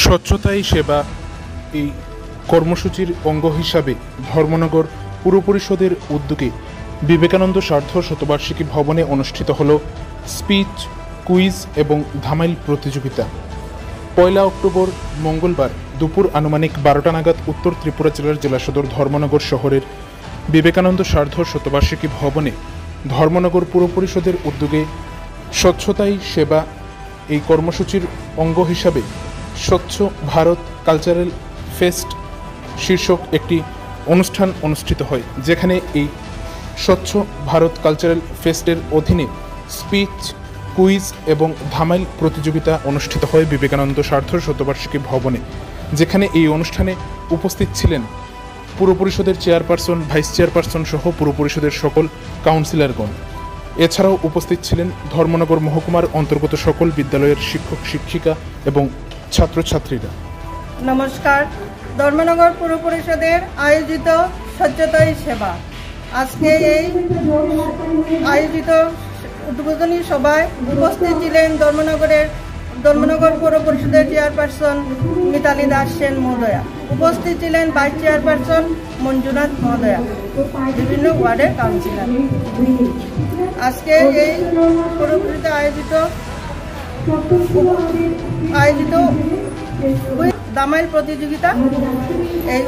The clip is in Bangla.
স্বচ্ছতাই সেবা এই কর্মসূচির অঙ্গ হিসাবে ধর্মনগর পুর পরিষদের উদ্যোগে বিবেকানন্দ সার্ধ শতবার্ষিকী ভবনে অনুষ্ঠিত হল স্পিচ, কুইজ এবং ধামাইল প্রতিযোগিতা। 1 অক্টোবর মঙ্গলবার দুপুর আনুমানিক 12টা নাগাদ উত্তর ত্রিপুরা জেলার জেলা সদর ধর্মনগর শহরের বিবেকানন্দ সার্ধ শতবার্ষিকী ভবনে ধর্মনগর পুর পরিষদের উদ্যোগে স্বচ্ছতাই সেবা এই কর্মসূচির অঙ্গ হিসাবে স্বচ্ছ ভারত কালচারাল ফেস্ট শীর্ষক একটি অনুষ্ঠান অনুষ্ঠিত হয়, যেখানে এই স্বচ্ছ ভারত কালচারাল ফেস্টের অধীনে স্পিচ, কুইজ এবং ধামাইল প্রতিযোগিতা অনুষ্ঠিত হয় বিবেকানন্দ সার্ধ শতবার্ষিকী ভবনে। যেখানে এই অনুষ্ঠানে উপস্থিত ছিলেন পুর পরিষদের চেয়ারপারসন, ভাইস চেয়ারপারসন সহ পুর পরিষদের সকল কাউন্সিলরগণ। এছাড়াও উপস্থিত ছিলেন ধর্মনগর মহকুমার অন্তর্গত সকল বিদ্যালয়ের শিক্ষক, শিক্ষিকা এবং ছাত্রছাত্রীরা। নমস্কার। ধর্মনগর পুর পরিষদের আয়োজিত স্বচ্ছতাই সেবা আজকে এই আয়োজিত উদ্বোধনী সভায় উপস্থিত ছিলেন ধর্মনগর পৌর পরিষদের চেয়ারপারসন মিতালি দাস সেন মহোদয়া, উপস্থিত ছিলেন ভাইস চেয়ারপারসন মঞ্জুনাথ মহোদয়া, বিভিন্ন ওয়ার্ডের কাউন্সিলর। আজকে এই পৌর পরিষদে আয়োজিত ধামাইল প্রতিযোগিতা এই